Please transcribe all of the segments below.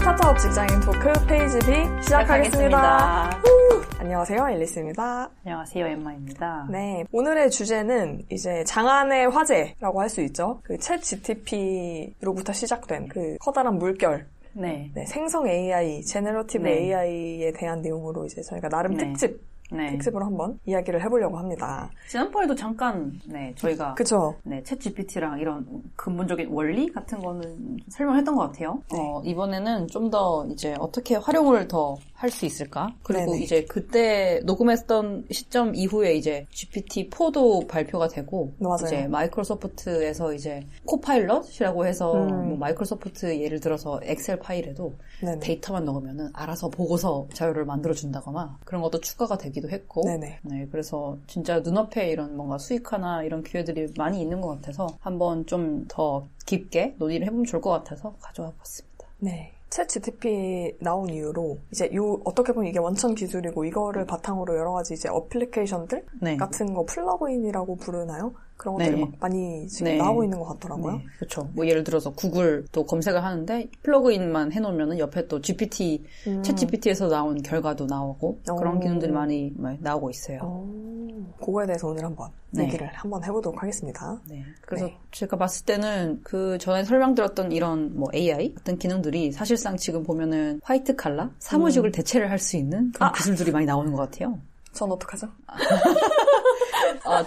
스타트업 직장인 토크 페이지 B 시작하겠습니다. 안녕하세요, 앨리스입니다. 안녕하세요, 엠마입니다. 네, 오늘의 주제는 이제 장안의 화제라고 할 수 있죠. 그 챗 GTP로부터 시작된 그 커다란 물결. 네, 생성 AI, 제너러티브 AI에 대한 내용으로 이제 저희가 나름 특집으로 한번 이야기를 해보려고 합니다. 지난번에도 잠깐, 저희가. 그쵸. 챗 GPT랑 이런 근본적인 원리 같은 거는 설명했던 것 같아요. 이번에는 좀 더 이제 어떻게 활용을 더 할 수 있을까? 그리고 이제 그때 녹음했던 시점 이후에 이제 GPT-4도 발표가 되고. 맞아요. 이제 마이크로소프트에서 이제 코파일럿이라고 해서 뭐 마이크로소프트 예를 들어서 엑셀 파일에도 데이터만 넣으면은 알아서 보고서 자료를 만들어준다거나 그런 것도 추가가 되기도 했고. 그래서 진짜 눈앞에 이런 뭔가 수익화나 이런 기회들이 많이 있는 것 같아서 한번 좀 더 깊게 논의를 해보면 좋을 것 같아서 가져와 봤습니다. 네. 챗 GTP 나온 이후로 이제 어떻게 보면 이게 원천 기술이고 이거를 바탕으로 여러 가지 이제 어플리케이션들 같은 거 플러그인이라고 부르나요? 그런 것들이 막 많이 지금 나오고 있는 것 같더라고요. 그렇죠. 뭐 예를 들어서 구글도 검색을 하는데 플러그인만 해놓으면은 옆에 또 GPT, 챗 GPT에서 나온 결과도 나오고 그런 기능들이 많이 나오고 있어요. 그거에 대해서 오늘 한번 얘기를 한번 해보도록 하겠습니다. 그래서 제가 봤을 때는 그 전에 설명드렸던 이런 뭐 AI 같은 기능들이 사실상 지금 보면은 화이트 칼라 사무직을 대체를 할 수 있는 그런 기술들이 많이 나오는 것 같아요. 전 어떡하죠?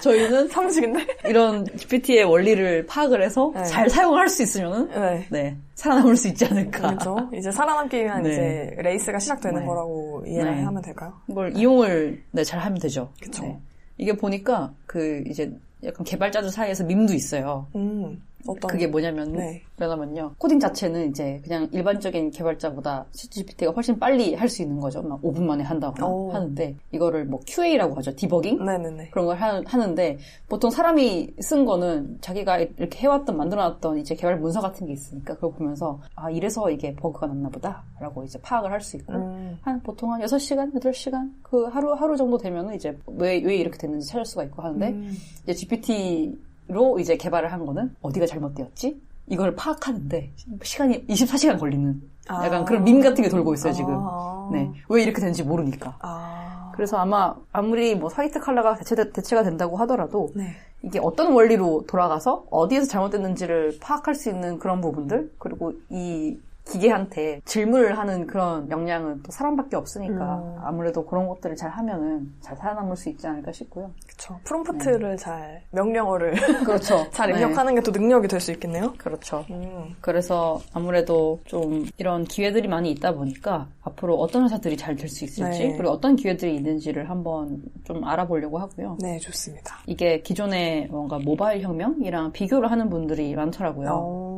저희는 사무직인데? 이런 GPT의 원리를 파악을 해서 잘 사용할 수 있으면은, 살아남을 수 있지 않을까. 그렇죠. 이제 살아남기 위한 이제 레이스가 시작되는 거라고 이해를 하면 될까요? 이걸 이용을 잘 하면 되죠. 그렇죠. 이게 보니까 이제 약간 개발자들 사이에서 밈도 있어요. 그게 뭐냐면요. 코딩 자체는 이제 그냥 일반적인 개발자보다 챗GPT가 훨씬 빨리 할 수 있는 거죠. 막 5분 만에 한다거나 하는데, 이거를 뭐 QA라고 하죠. 디버깅? 그런 걸 하는데, 보통 사람이 쓴 거는 자기가 이렇게 해왔던, 만들어놨던 이제 개발 문서 같은 게 있으니까, 그걸 보면서, 이래서 이게 버그가 났나 보다. 라고 이제 파악을 할 수 있고, 보통 한 6시간, 8시간? 그 하루 정도 되면은 이제 왜 이렇게 됐는지 찾을 수가 있고 하는데, 이제 GPT로 이제 개발을 한 거는 어디가 잘못되었지? 이걸 파악하는데 시간이 24시간 걸리는 약간 그런 밈 같은 게 돌고 있어요, 지금. 왜 이렇게 되는지 모르니까. 그래서 아무리 뭐 화이트 컬러가 대체가 된다고 하더라도 이게 어떤 원리로 돌아가서 어디에서 잘못됐는지를 파악할 수 있는 그런 부분들, 그리고 이 기계한테 질문을 하는 그런 역량은 또 사람밖에 없으니까 아무래도 그런 것들을 잘 하면은 잘 살아남을 수 있지 않을까 싶고요. 그렇죠. 프롬프트를 명령어를 잘 입력하는 게 또 능력이 될 수 있겠네요. 그렇죠. 그래서 아무래도 좀 이런 기회들이 많이 있다 보니까 앞으로 어떤 회사들이 잘 될 수 있을지 그리고 어떤 기회들이 있는지를 한번 좀 알아보려고 하고요. 네, 좋습니다. 이게 기존의 뭔가 모바일 혁명이랑 비교를 하는 분들이 많더라고요.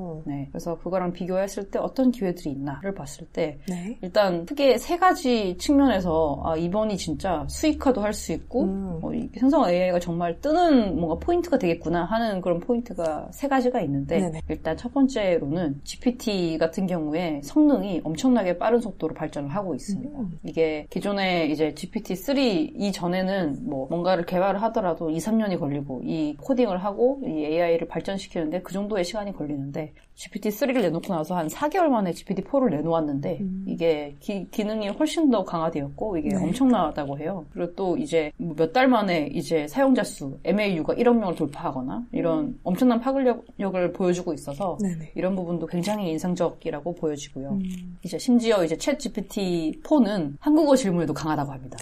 그래서 그거랑 비교했을 때 어떤 기회들이 있나를 봤을 때 일단 크게 3가지 측면에서 이번이 진짜 수익화도 할 수 있고 생성 AI가 정말 뜨는 뭔가 포인트가 되겠구나 하는 그런 포인트가 3가지가 있는데 일단 첫 번째로는 GPT 같은 경우에 성능이 엄청나게 빠른 속도로 발전을 하고 있습니다. 이게 기존에 이제 GPT-3 이전에는 뭐 뭔가를 개발을 하더라도 2-3년이 걸리고 이 코딩을 하고 이 AI를 발전시키는데 그 정도의 시간이 걸리는데 GPT-3를 내놓고 나서 한 4개월 만에 GPT-4를 내놓았는데 이게 기능이 훨씬 더 강화되었고 이게 엄청나다고 해요. 그리고 또 이제 몇 달 만에 이제 사용자 수 MAU가 1억 명을 돌파하거나 이런 엄청난 파급력을 보여주고 있어서 이런 부분도 굉장히 인상적이라고 보여지고요. 이제 심지어 이제 챗 GPT-4는 한국어 질문에도 강하다고 합니다.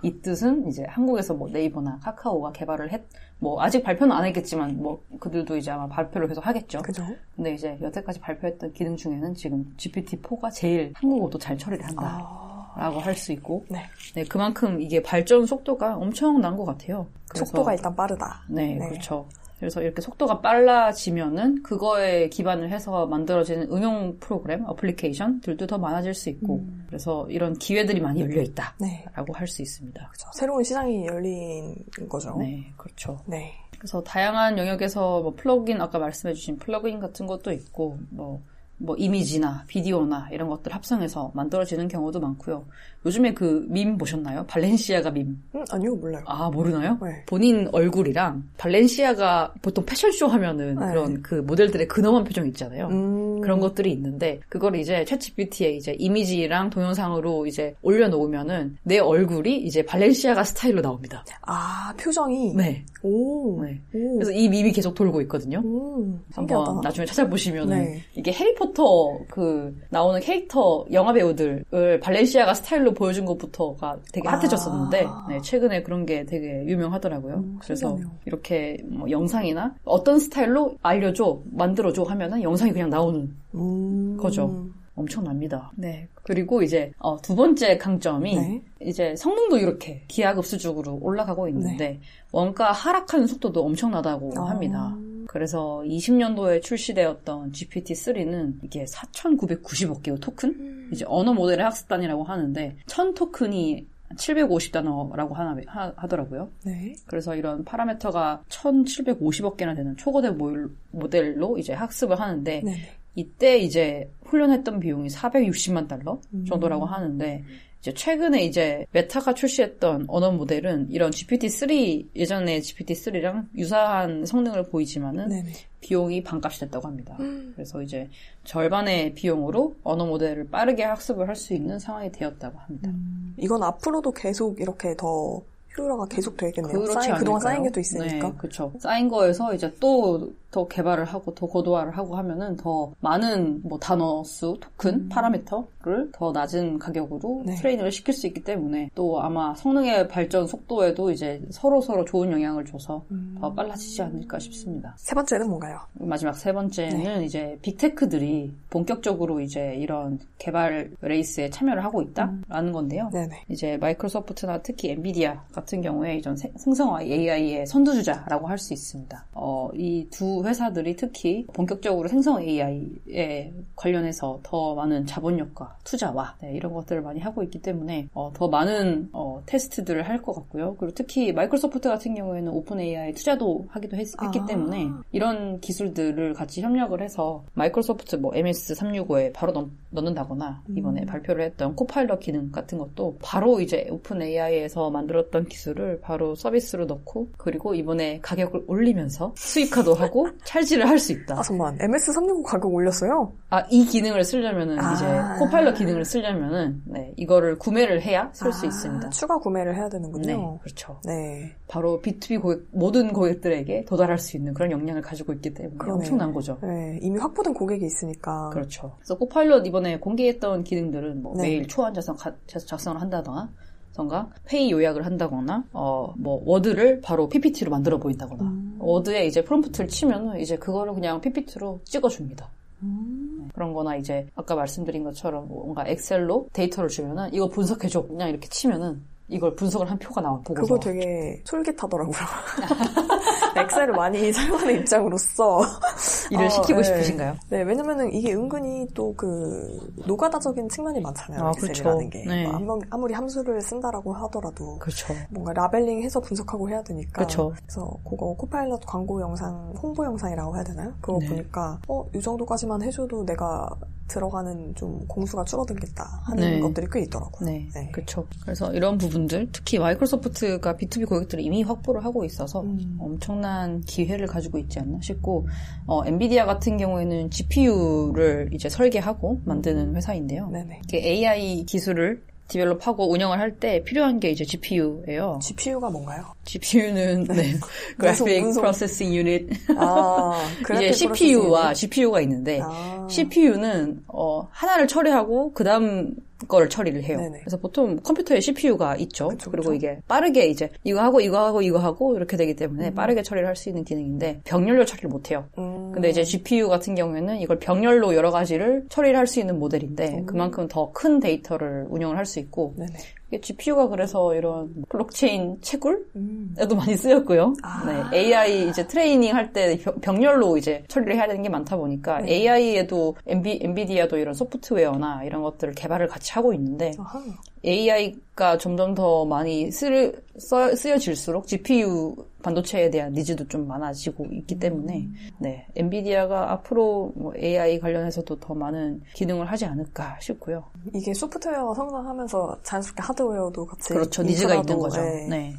이 뜻은 이제 한국에서 뭐 네이버나 카카오가 개발을 뭐 아직 발표는 안 했겠지만 뭐 그들도 이제 아마 발표를 계속 하겠죠. 그죠? 근데 이제 여태까지 발표했던 기능 중에는 지금 GPT-4가 제일 한국어도 잘 처리를 한다라고 할 수 있고, 그만큼 이게 발전 속도가 엄청난 것 같아요. 그래서 속도가 일단 빠르다. 그렇죠. 그래서 이렇게 속도가 빨라지면은 그거에 기반을 해서 만들어지는 응용 프로그램, 어플리케이션들도 더 많아질 수 있고 그래서 이런 기회들이 많이 열려 있다라고 할 수 있습니다. 그렇죠. 새로운 시장이 열린 거죠. 그렇죠. 그래서 다양한 영역에서 뭐 플러그인, 아까 말씀해주신 플러그인 같은 것도 있고 뭐 뭐 이미지나 비디오나 이런 것들 합성해서 만들어지는 경우도 많고요. 요즘에 그 밈 보셨나요? 발렌시아가 밈. 아니요, 몰라요. 아, 모르나요? 네. 본인 얼굴이랑 발렌시아가 보통 패션쇼 하면은 네. 그런 그 모델들의 근엄한 표정 있잖아요. 그런 것들이 있는데 그걸 이제 챗GPT에 이제 이미지랑 동영상으로 이제 올려놓으면은 내 얼굴이 이제 발렌시아가 스타일로 나옵니다. 아, 표정이? 네. 오. 네. 그래서 이 밈이 계속 돌고 있거든요. 신기하다. 한번 나중에 찾아보시면은 네. 이게 해리포터 그 나오는 캐릭터 영화 배우들을 발렌시아가 스타일로 보여준 것부터가 되게 핫해졌었는데 네, 최근에 그런 게 되게 유명하더라고요. 그래서 신기하네요. 이렇게 뭐 영상이나 어떤 스타일로 알려줘, 만들어줘 하면은 영상이 그냥 나오는 거죠. 엄청납니다. 네. 그리고 이제 두 번째 강점이 네. 이제 성능도 이렇게 기하급수적으로 올라가고 있는데 네. 원가 하락하는 속도도 엄청나다고 합니다. 그래서 20년도에 출시되었던 GPT-3는 이게 4,990억 개의 토큰? 이제 언어 모델의 학습단이라고 하는데 1000토큰이 750단어라고 하더라고요. 네. 그래서 이런 파라미터가 1,750억 개나 되는 초거대 모델로 이제 학습을 하는데 네. 이때 이제 훈련했던 비용이 460만 달러 정도라고 하는데 이제 최근에 이제 메타가 출시했던 언어 모델은 이런 GPT-3 예전에 GPT-3랑 유사한 성능을 보이지만은 네네. 비용이 반값이 됐다고 합니다. 그래서 이제 절반의 비용으로 언어 모델을 빠르게 학습을 할 수 있는 상황이 되었다고 합니다. 이건 앞으로도 계속 이렇게 더 효율화가 계속 되겠네요. 그렇지 그동안 쌓인 게 또 있으니까. 네, 그렇죠. 쌓인 거에서 이제 또 더 개발을 하고 더 고도화를 하고 하면은 더 많은 뭐 단어 수, 토큰, 파라미터를 더 낮은 가격으로 네. 트레이닝을 시킬 수 있기 때문에 또 아마 성능의 발전 속도에도 이제 서로 좋은 영향을 줘서 더 빨라지지 않을까 싶습니다. 세 번째는 뭔가요? 마지막 세 번째는 네. 이제 빅테크들이 본격적으로 이제 이런 개발 레이스에 참여를 하고 있다라는 건데요. 네네. 이제 마이크로소프트나 특히 엔비디아 같은 경우에 이전 생성화 AI의 선두주자라고 할 수 있습니다. 이 두 회사들이 특히 본격적으로 생성 AI에 관련해서 더 많은 자본력과 투자와 네, 이런 것들을 많이 하고 있기 때문에 더 많은 테스트들을 할 것 같고요. 그리고 특히 마이크로소프트 같은 경우에는 오픈 AI 투자도 하기도 했기 때문에 이런 기술들을 같이 협력을 해서 마이크로소프트 뭐 MS365에 바로 넣는다거나 이번에 발표를 했던 코파일럿 기능 같은 것도 바로 이제 오픈 AI에서 만들었던 기술을 바로 서비스로 넣고 그리고 이번에 가격을 올리면서 수익화도 하고 찰지를 할 수 있다. 잠깐만. MS365 가격 올렸어요? 이 기능을 쓰려면은 이제 코파일럿 기능을 쓰려면은 네, 이거를 구매를 해야 쓸 수 있습니다. 추가 구매를 해야 되는군요. 네, 그렇죠. 네. 바로 B2B 모든 고객들에게 도달할 수 있는 그런 역량을 가지고 있기 때문에 그러네. 엄청난 거죠. 네, 이미 확보된 고객이 있으니까. 그렇죠. 그래서 코파일럿 이번에 공개했던 기능들은 뭐 네. 매일 초안 작성을 한다거나 회의 요약을 한다거나, 뭐, 워드를 바로 PPT로 만들어 보인다거나, 워드에 이제 프롬프트를 치면은 이제 그거를 그냥 PPT로 찍어줍니다. 그런 거나 이제 아까 말씀드린 것처럼 뭔가 엑셀로 데이터를 주면은 이거 분석해줘. 그냥 이렇게 치면은 이걸 분석을 한 표가 나와 보고서. 그거 되게 솔깃하더라고요. 엑셀을 많이 사용하는 입장으로서 일을 시키고 싶으신가요? 네, 왜냐면은 이게 은근히 또 노가다적인 측면이 많잖아요. 엑셀이라는 게. 네. 아무리 함수를 쓴다라고 하더라도 그렇죠. 뭔가 라벨링해서 분석하고 해야 되니까. 그렇죠. 그래서 그거 코파일럿 광고 영상, 홍보 영상이라고 해야 되나요? 그거 네. 보니까 이 정도까지만 해줘도 내가 들어가는 좀 공수가 줄어들겠다 하는 네. 것들이 꽤 있더라고요. 네, 네. 그렇죠. 그래서 이런 부분들, 특히 마이크로소프트가 B2B 고객들을 이미 확보를 하고 있어서 엄청난 기회를 가지고 있지 않나 싶고, 엔비디아 같은 경우에는 GPU를 이제 설계하고 만드는 회사인데요. 네네. AI 기술을 디벨롭하고 운영을 할 때 필요한 게 이제 GPU예요. GPU가 뭔가요? GPU는 네. Graphic Processing Unit. 이제 CPU와 GPU가 있는데 CPU는 하나를 처리하고 그다음 거를 처리를 해요. 네네. 그래서 보통 컴퓨터에 CPU가 있죠. 그쵸, 그리고 이게 빠르게 이제 이거 하고 이렇게 되기 때문에 빠르게 처리를 할 수 있는 기능인데 병렬로 처리를 못 해요. 근데 이제 GPU 같은 경우에는 이걸 병렬로 여러 가지를 처리를 할 수 있는 모델인데 그만큼 더 큰 데이터를 운영을 할 수 있고 네네. GPU가 그래서 이런 블록체인 채굴에도 많이 쓰였고요. 네, AI 이제 트레이닝 할 때 병렬로 이제 처리를 해야 되는 게 많다 보니까 네. AI에도 엔비디아도 이런 소프트웨어나 이런 것들을 개발을 같이 하고 있는데 AI가 점점 더 많이 쓰여질수록 GPU 반도체에 대한 니즈도 좀 많아지고 있기 때문에 네, 엔비디아가 앞으로 뭐 AI 관련해서도 더 많은 기능을 하지 않을까 싶고요. 이게 소프트웨어가 성장하면서 자연스럽게 하드웨어도 같이 그렇죠. 니즈가 있는 거죠. 네.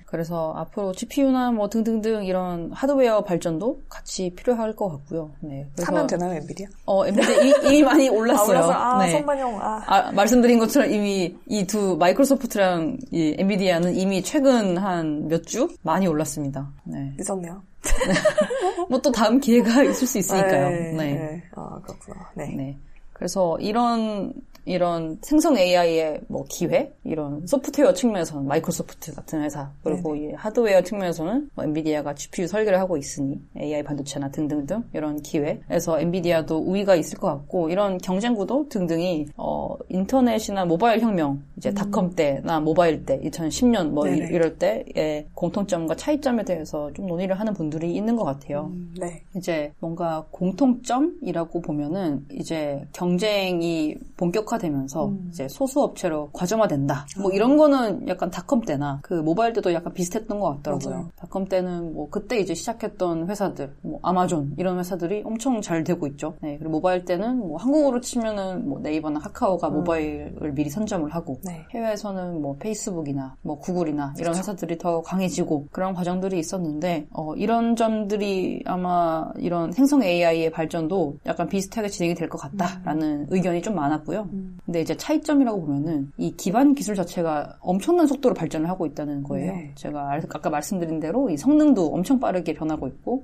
그래서 앞으로 GPU나 뭐 등등등 이런 하드웨어 발전도 같이 필요할 것 같고요. 네. 사면 되나요, 엔비디아? 엔비디아 이미 많이 올랐어요. 네. 선반영. 말씀드린 것처럼 이미 이 두 마이크로소프트랑 이 엔비디아는 이미 최근 한 몇 주 많이 올랐습니다. 네. 늦었네요. 뭐 또 다음 기회가 있을 수 있으니까요. 네. 그렇구나. 네. 그래서 이런 생성 AI의 뭐 기회, 이런 소프트웨어 측면에서는 마이크로소프트 같은 회사, 그리고 이 하드웨어 측면에서는 뭐 엔비디아가 GPU 설계를 하고 있으니 AI 반도체나 등등등 이런 기회에서 엔비디아도 우위가 있을 것 같고, 이런 경쟁 구도 등등이 인터넷이나 모바일 혁명, 이제 닷컴 때나 모바일 때 2010년 뭐 이럴 때의 공통점과 차이점에 대해서 좀 논의를 하는 분들이 있는 것 같아요. 이제 뭔가 공통점이라고 보면은 이제 경쟁이 본격화되면서 이제 소수업체로 과점화된다. 뭐 이런 거는 약간 닷컴 때나 그 모바일 때도 약간 비슷했던 것 같더라고요. 맞아요. 닷컴 때는 뭐 그때 이제 시작했던 회사들, 뭐 아마존 이런 회사들이 엄청 잘 되고 있죠. 네, 그리고 모바일 때는 뭐 한국으로 치면은 뭐 네이버나 카카오가 모바일을 미리 선점을 하고 해외에서는 뭐 페이스북이나 뭐 구글이나 이런 회사들이 더 강해지고 그런 과정들이 있었는데 이런 점들이 아마 이런 생성 AI의 발전도 약간 비슷하게 진행이 될 것 같다라는 의견이 좀 많았고요. 근데 이제 차이점이라고 보면은 이 기반 기술 자체가 엄청난 속도로 발전을 하고 있다는 거예요. 제가 아까 말씀드린 대로 이 성능도 엄청 빠르게 변하고 있고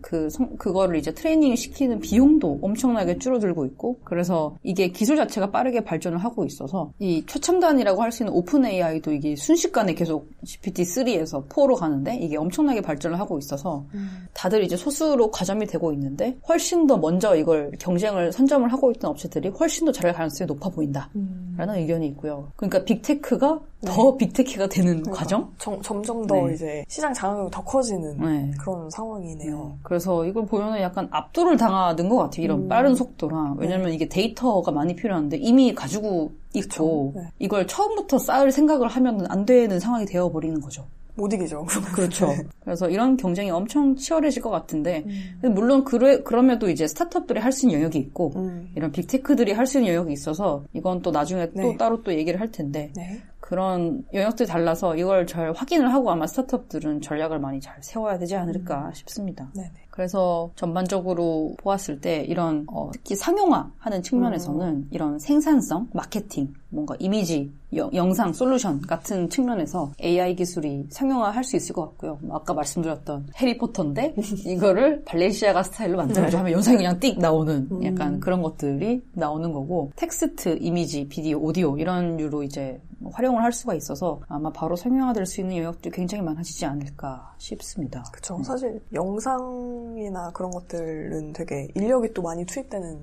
그거를 이제 트레이닝 시키는 비용도 엄청나게 줄어들고 있고, 그래서 이게 기술 자체가 빠르게 발전을 하고 있어서 이 최첨단이라고 할 수 있는 오픈 AI도 이게 순식간에 계속 GPT-3에서 4로 가는데 이게 엄청나게 발전을 하고 있어서 다들 이제 소수로 과점이 되고 있는데 훨씬 더 먼저 이걸 경쟁을 선점을 하고 있던 업체들이 훨씬 더 잘할 가능성이 높아 보인다라는 의견이 있고요. 그러니까 빅테크가 더 빅테크가 되는 과정? 점점 더 이제 시장 장악력이 더 커지는 그런 상황이네요. 그래서 이걸 보면은 약간 압도를 당하는 것 같아요. 이런 빠른 속도랑. 왜냐면 이게 데이터가 많이 필요한데 이미 가지고 있고 이걸 처음부터 쌓을 생각을 하면 안 되는 상황이 되어버리는 거죠. 못 이기죠. 그렇죠. 그래서 이런 경쟁이 엄청 치열해질 것 같은데, 물론 그럼에도 이제 스타트업들이 할 수 있는 영역이 있고, 이런 빅테크들이 할 수 있는 영역이 있어서, 이건 또 나중에 또 따로 또 얘기를 할 텐데, 그런 영역들이 달라서 이걸 잘 확인을 하고 아마 스타트업들은 전략을 많이 잘 세워야 되지 않을까 싶습니다. 그래서 전반적으로 보았을 때 이런 특히 상용화하는 측면에서는 이런 생산성, 마케팅, 뭔가 이미지, 영상, 솔루션 같은 측면에서 AI 기술이 상용화할 수 있을 것 같고요. 아까 말씀드렸던 해리포터인데 이거를 발렌시아가 스타일로 만들어줘 하면 영상이 그냥 띡 나오는 약간 그런 것들이 나오는 거고, 텍스트, 이미지, 비디오, 오디오 이런 류로 이제 활용을 할 수가 있어서 아마 바로 상용화될 수 있는 영역들이 굉장히 많아지지 않을까 싶습니다. 그렇죠. 사실 영상이나 그런 것들은 되게 인력이 또 많이 투입되는.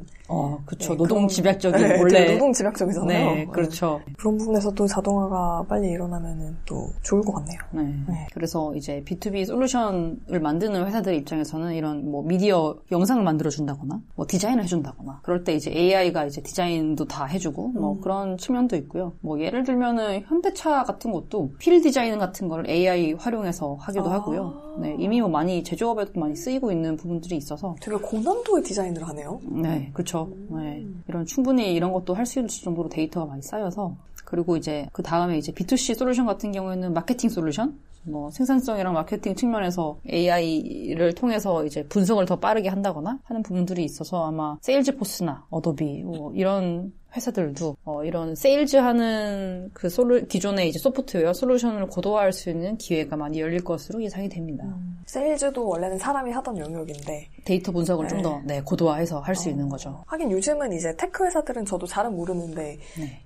그렇죠. 노동 집약적인 원래 노동 집약적이잖아요. 네, 그렇죠. 그런 부분에서 또 자동화가 빨리 일어나면은 또 좋을 것 같네요. 그래서 이제 B2B 솔루션을 만드는 회사들 입장에서는 이런 뭐 미디어 영상을 만들어 준다거나 뭐 디자인을 해준다거나 그럴 때 이제 AI가 이제 디자인도 다 해주고 뭐 그런 측면도 있고요. 뭐 예를 들면은 현대차 같은 것도 필 디자인 같은 걸 AI 활용해서 하기도 하고요. 이미 뭐 많이 제조업에도 많이 쓰이고 있는 부분들이 있어서 되게 고난도의 디자인을 하네요. 네, 그렇죠. 이런 충분히 이런 것도 할 수 있을 정도로 데이터가 많이 쌓여서, 그리고 이제 그 다음에 이제 B2C 솔루션 같은 경우에는 마케팅 솔루션, 뭐 생산성이랑 마케팅 측면에서 AI를 통해서 이제 분석을 더 빠르게 한다거나 하는 부분들이 있어서 아마 세일즈포스나 어도비 뭐 이런 회사들도 이런 세일즈하는 그 기존의 이제 소프트웨어 솔루션을 고도화할 수 있는 기회가 많이 열릴 것으로 예상이 됩니다. 세일즈도 원래는 사람이 하던 영역인데 데이터 분석을 좀 더 고도화해서 할 수 있는 거죠. 하긴 요즘은 이제 테크 회사들은 저도 잘은 모르는데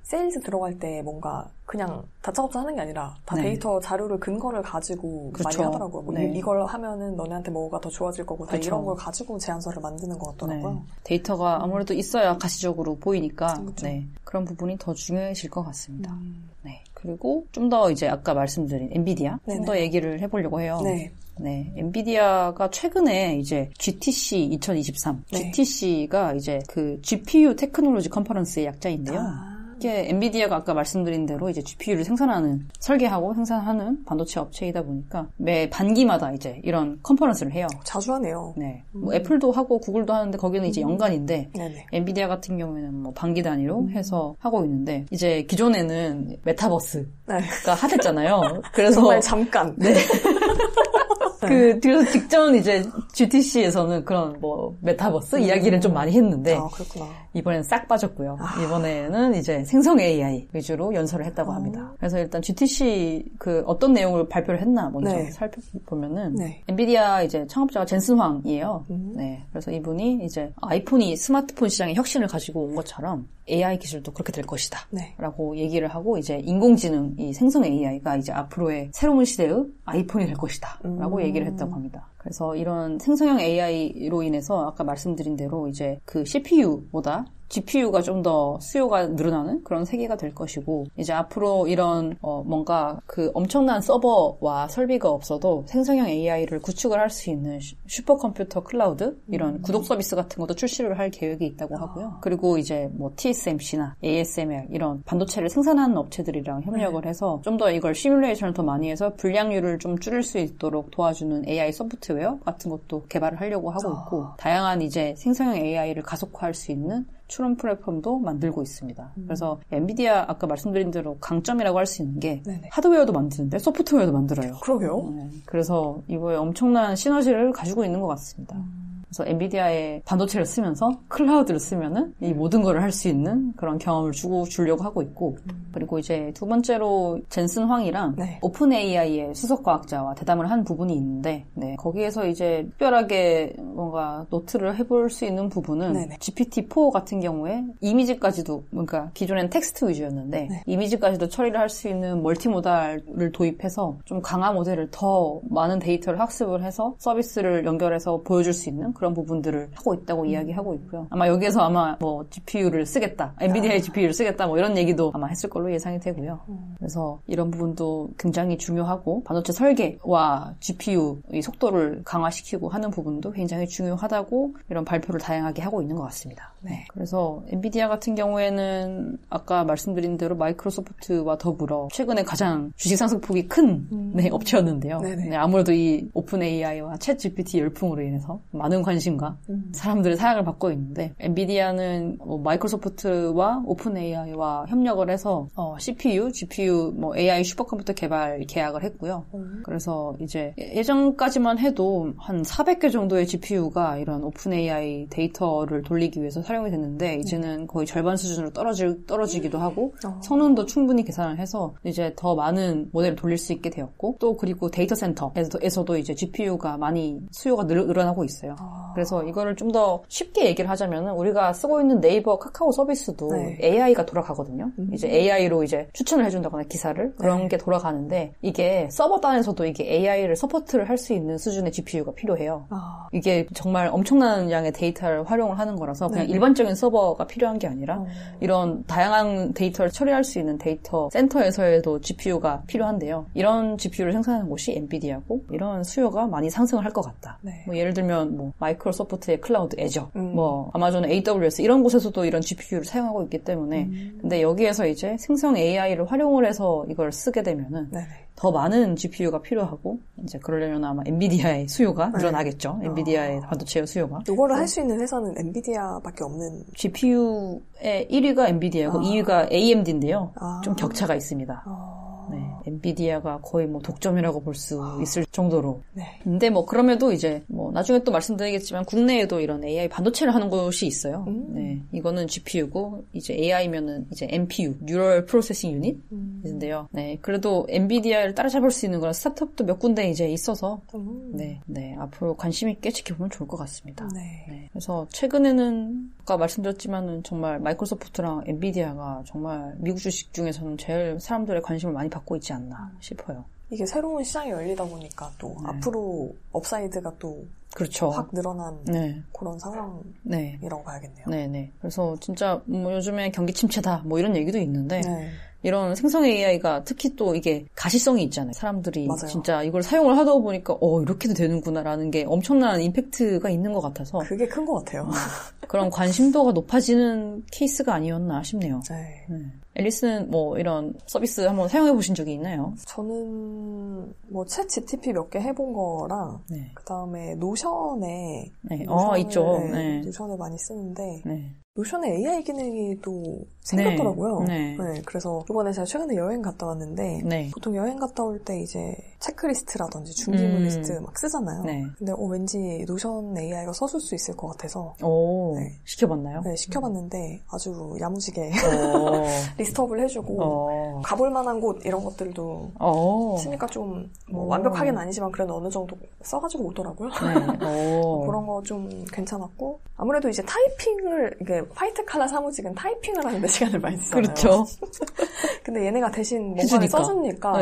세일즈 들어갈 때 뭔가 그냥 다짜고짜 하는 게 아니라 다 데이터 자료를 근거를 가지고 많이 하더라고요. 뭐 이걸 하면은 너네한테 뭐가 더 좋아질 거고 다 이런 걸 가지고 제안서를 만드는 것 같더라고요. 데이터가 아무래도 있어야 가시적으로 보이니까 그런 부분이 더 중요해질 것 같습니다. 그리고 좀 더 이제 아까 말씀드린 엔비디아 좀 더 얘기를 해보려고 해요. 엔비디아가 최근에 이제 GTC 2023, GTC가 이제 그 GPU 테크놀로지 컨퍼런스의 약자인데요. 이게 엔비디아가 아까 말씀드린 대로 이제 GPU를 생산하는, 설계하고 생산하는 반도체 업체이다 보니까 매 반기마다 이제 이런 컨퍼런스를 해요. 자주 하네요. 네. 뭐 애플도 하고 구글도 하는데 거기는 이제 연간인데, 엔비디아 같은 경우에는 뭐 반기 단위로 해서 하고 있는데, 이제 기존에는 메타버스가 핫했잖아요. 그래서 정말 잠깐. 네. 그래서 직전 이제 GTC에서는 그런 뭐 메타버스 이야기를 좀 많이 했는데, 그렇구나. 이번엔 싹 빠졌고요. 이번에는 이제 생성 AI 위주로 연설을 했다고 합니다. 그래서 일단 GTC 어떤 내용을 발표를 했나 먼저 살펴보면은, 엔비디아 이제 창업자가 젠슨 황이에요. 네. 그래서 이분이 이제 아이폰이 스마트폰 시장에 혁신을 가지고 온 것처럼 AI 기술도 그렇게 될 것이다. 라고 얘기를 하고, 이제 인공지능, 이 생성 AI가 이제 앞으로의 새로운 시대의 아이폰이 될 것이다. 라고 얘기를 했다고 합니다. 그래서 이런 생성형 AI로 인해서 아까 말씀드린 대로 이제 그 CPU보다 GPU가 좀 더 수요가 늘어나는 그런 세계가 될 것이고, 이제 앞으로 이런 뭔가 그 엄청난 서버와 설비가 없어도 생성형 AI를 구축을 할 수 있는 슈퍼컴퓨터 클라우드, 이런 구독 서비스 같은 것도 출시를 할 계획이 있다고 하고요. 그리고 이제 뭐 TSMC나 ASML 이런 반도체를 생산하는 업체들이랑 협력을 해서 좀 더 이걸 시뮬레이션을 더 많이 해서 불량률을 좀 줄일 수 있도록 도와주는 AI 소프트웨어 같은 것도 개발을 하려고 하고 있고, 다양한 이제 생성형 AI를 가속화할 수 있는 추론 플랫폼도 만들고 있습니다. 그래서 엔비디아 아까 말씀드린 대로 강점이라고 할 수 있는 게 하드웨어도 만드는데 소프트웨어도 만들어요. 그러게요. 그래서 이거에 엄청난 시너지를 가지고 있는 것 같습니다. 그래서 엔비디아의 반도체를 쓰면서 클라우드를 쓰면은 이 모든 거를 할 수 있는 그런 경험을 주려고 하고 있고, 그리고 이제 두 번째로 젠슨 황이랑 오픈 AI의 수석 과학자와 대담을 한 부분이 있는데, 거기에서 이제 특별하게 뭔가 노트를 해볼 수 있는 부분은 GPT-4 같은 경우에 이미지까지도, 그러니까 기존엔 텍스트 위주였는데 이미지까지도 처리를 할 수 있는 멀티모달을 도입해서 좀 강화 모델을 더 많은 데이터를 학습을 해서 서비스를 연결해서 보여줄 수 있는 그런 부분들을 하고 있다고 이야기하고 있고요. 아마 여기에서 아마 뭐 GPU를 쓰겠다, 엔비디아의 GPU를 쓰겠다, 뭐 이런 얘기도 아마 했을 걸로 예상이 되고요. 그래서 이런 부분도 굉장히 중요하고, 반도체 설계와 GPU 이 속도를 강화시키고 하는 부분도 굉장히 중요하다고 이런 발표를 다양하게 하고 있는 것 같습니다. 그래서 엔비디아 같은 경우에는 아까 말씀드린 대로 마이크로소프트와 더불어 최근에 가장 주식 상승폭이 큰 업체였는데요. 아무래도 이 오픈 AI와 챗 GPT 열풍으로 인해서 많은 관심과 사람들의 사랑을 받고 있는데, 엔비디아는 마이크로소프트와 오픈 AI와 협력을 해서 CPU, GPU, 뭐 AI 슈퍼컴퓨터 개발 계약을 했고요. 그래서 이제 예전까지만 해도 한 400개 정도의 GPU가 이런 오픈 AI 데이터를 돌리기 위해서 사용이 됐는데, 이제는 거의 절반 수준으로 떨어지기도 하고, 성능도 충분히 계산을 해서 이제 더 많은 모델을 돌릴 수 있게 되었고, 또 그리고 데이터 센터에서도 이제 GPU가 많이 수요가 늘어나고 있어요. 그래서 이거를 좀 더 쉽게 얘기를 하자면, 우리가 쓰고 있는 네이버, 카카오 서비스도 AI가 돌아가거든요. 이제 AI로 이제 추천을 해준다거나 기사를 그런 게 돌아가는데, 이게 서버 단에서도 이게 AI를 서포트를 할 수 있는 수준의 GPU가 필요해요. 이게 정말 엄청난 양의 데이터를 활용을 하는 거라서 그냥 일반적인 서버가 필요한 게 아니라 이런 다양한 데이터를 처리할 수 있는 데이터 센터에서도 GPU가 필요한데요. 이런 GPU를 생산하는 곳이 엔비디아고, 이런 수요가 많이 상승을 할 것 같다. 뭐 예를 들면 뭐 마이크로소프트의 클라우드 애저, 뭐 아마존 AWS 이런 곳에서도 이런 GPU를 사용하고 있기 때문에, 근데 여기에서 이제 생성 AI를 활용을 해서 이걸 쓰게 되면은 더 많은 GPU가 필요하고, 이제 그러려면 아마 엔비디아의 수요가 늘어나겠죠. 엔비디아의 반도체의 수요가. 이거를 할 수 있는 회사는 엔비디아밖에 없는. GPU의 1위가 엔비디아고 2위가 AMD인데요. 좀 격차가 있습니다. 엔비디아가 거의 뭐 독점이라고 볼 수 있을 정도로. 근데 뭐 그럼에도 이제 뭐 나중에 또 말씀드리겠지만 국내에도 이런 AI 반도체를 하는 곳이 있어요. 이거는 GPU고, 이제 AI면은 이제 NPU, 뉴럴 프로세싱 유닛인데요. 그래도 엔비디아를 따라잡을 수 있는 그런 스타트업도 몇 군데 이제 있어서, 앞으로 관심 있게 지켜보면 좋을 것 같습니다. 그래서 최근에는 아까 말씀드렸지만은 정말 마이크로소프트랑 엔비디아가 정말 미국 주식 중에서는 제일 사람들의 관심을 많이 받고 있지 않나 싶어요. 이게 새로운 시장이 열리다 보니까 또 앞으로 업사이드가 또 그렇죠. 확 늘어난 그런 상황이라고 봐야겠네요. 그래서 진짜 뭐 요즘에 경기 침체다 뭐 이런 얘기도 있는데, 이런 생성 AI가 특히 또 이게 가시성이 있잖아요. 사람들이 진짜 이걸 사용을 하다 보니까 이렇게도 되는구나라는 게 엄청난 임팩트가 있는 것 같아서, 그게 큰 것 같아요. 그런 관심도가 높아지는 케이스가 아니었나 싶네요. 앨리스는 뭐 이런 서비스 한번 사용해 보신 적이 있나요? 저는 뭐 챗 GTP 몇 개 해본 거랑 네. 그 다음에 노션에 네. 있죠. 네. 노션을 많이 쓰는데 노션에 AI 기능이 또 생겼더라고요. 네. 그래서 이번에 제가 최근에 여행 갔다 왔는데 보통 여행 갔다 올 때 이제 체크리스트라든지 준비물 리스트 막 쓰잖아요. 근데 왠지 노션 AI가 써줄 수 있을 것 같아서 시켜봤나요? 네, 시켜봤는데 아주 야무지게 리스트업을 해주고 가볼 만한 곳 이런 것들도 치니까 좀 뭐 완벽하게는 아니지만 그래도 어느 정도 써가지고 오더라고요. 그런 거 좀 괜찮았고 아무래도 이제 타이핑을 이게 화이트 칼라 사무직은 타이핑을 하는데 시간을 많이 쓰잖아요. 그렇죠. 근데 얘네가 대신 뭔가를 써주니까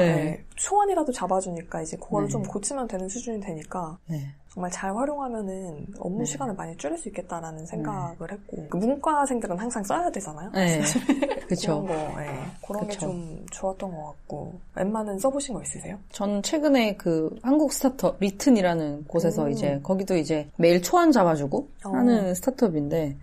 초안이라도 잡아주니까 이제 그거를 좀 고치면 되는 수준이 되니까 정말 잘 활용하면은 업무 시간을 많이 줄일 수 있겠다라는 생각을 했고 그 문과생들은 항상 써야 되잖아요. 그렇죠. 그런 게 좀 좋았던 것 같고 웬만은 써보신 거 있으세요? 전 최근에 그 한국 스타트업 리튼이라는 곳에서 이제 거기도 이제 매일 초안 잡아주고 하는 스타트업인데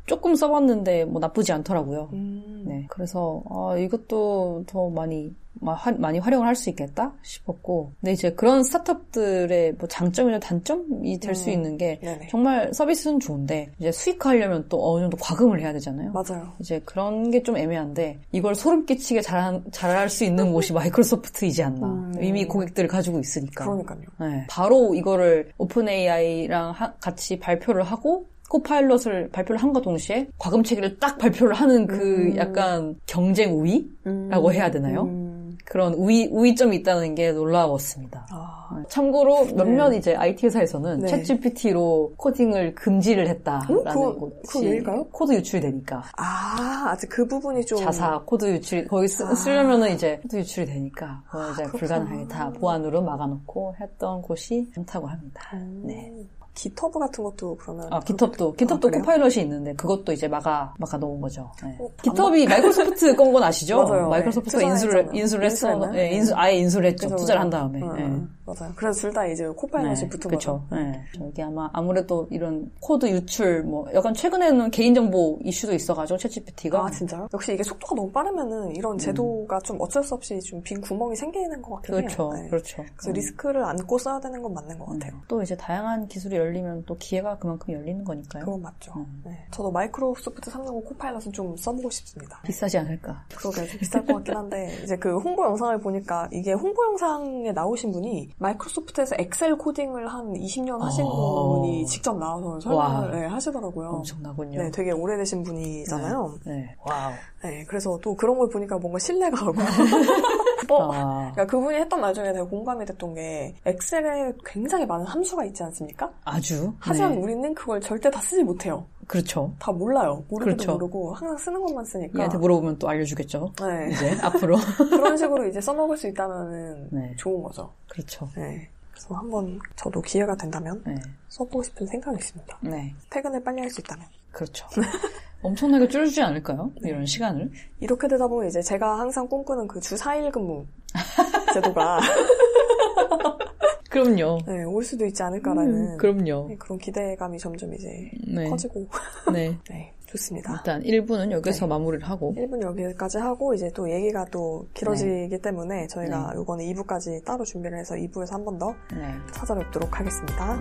조금 써봤는데 뭐 나쁘지 않더라고요. 네, 그래서 이것도 더 많이 활용을 할 수 있겠다 싶었고, 근데 이제 그런 스타트업들의 뭐 장점이나 단점이 될 수 있는 게 정말 서비스는 좋은데 이제 수익화하려면 또 어느 정도 과금을 해야 되잖아요. 맞아요. 이제 그런 게 좀 애매한데 이걸 소름 끼치게 잘할 수 있는 곳이 마이크로소프트이지 않나. 이미 고객들을 가지고 있으니까. 그러니까요. 네, 바로 이거를 오픈 AI랑 같이 발표를 하고. 코파일럿을 발표를 한과 동시에 과금 체계를 딱 발표를 하는 그 약간 경쟁 우위라고 해야 되나요? 그런 우위점이 있다는 게 놀라웠습니다. 참고로 몇몇 이제 IT 회사에서는 챗GPT로 코딩을 금지를 했다라는 곳이 그 왜일까요? 코드 유출이 되니까. 아직 그 부분이 좀 자사 코드 유출이 거기 쓰려면은 이제 코드 유출이 되니까 그걸 이제 불가능하게 다 보안으로 막아놓고 했던 곳이 많다고 합니다. 네. 깃허브 같은 것도 그러면 깃허브도 코파일럿이 있는데 그것도 이제 막아 놓은 거죠. 네. 깃허브이 마이크로소프트 건 아시죠? 맞아요. 마이크로소프트가 인수를 했어. 아예 인수를 했죠. 그죠, 투자를 한 다음에. 맞아요. 그래서 둘 다 이제 코파일럿이 붙은 거죠. 저기 아마 아무래도 이런 코드 유출 약간 최근에는 개인정보 이슈도 있어가지고 챗GPT가. 진짜요? 역시 이게 속도가 너무 빠르면은 이런 제도가 좀 어쩔 수 없이 좀 빈 구멍이 생기는 것 같긴 해요. 그렇죠. 그래서 리스크를 안고 써야 되는 건 맞는 것 같아요. 또 이제 다양한 기술이 열리면 또 기회가 그만큼 열리는 거니까요. 그건 맞죠. 저도 마이크로소프트 365 코파일럿은 좀 써보고 싶습니다. 비싸지 않을까? 그러게 좀 비쌀 것 같긴 한데 이제 그 홍보 영상을 보니까 이게 홍보 영상에 나오신 분이 마이크로소프트에서 엑셀 코딩을 한 20년 하신 분이 직접 나와서 설명을 하시더라고요. 엄청나군요. 네, 되게 오래되신 분이잖아요. 와우. 네, 그래서 또 그런 걸 보니까 뭔가 신뢰가 가고. 그러니까 그분이 했던 말 중에 되게 공감이 됐던 게 엑셀에 굉장히 많은 함수가 있지 않습니까? 아주. 하지만 우리는 그걸 절대 다 쓰지 못해요. 그렇죠. 다 몰라요. 모르기도 모르고 항상 쓰는 것만 쓰니까. 얘한테 물어보면 또 알려주겠죠. 이제 앞으로. 그런 식으로 이제 써먹을 수 있다면은 좋은 거죠. 그렇죠. 그래서 한번 저도 기회가 된다면 써보고 싶은 생각이 있습니다. 퇴근을 빨리 할 수 있다면. 그렇죠. 엄청나게 줄여주지 않을까요? 이런 시간을. 이렇게 되다 보면 이제 제가 항상 꿈꾸는 그 주 4일 근무 제도가 그럼요. 올 수도 있지 않을까라는 그럼요. 그런 기대감이 점점 이제 커지고 좋습니다. 일단 1부는 여기서 마무리를 하고 1부는 여기까지 하고 이제 또 얘기가 또 길어지기 때문에 저희가 이번에 2부까지 따로 준비를 해서 2부에서 한 번 더 찾아뵙도록 하겠습니다.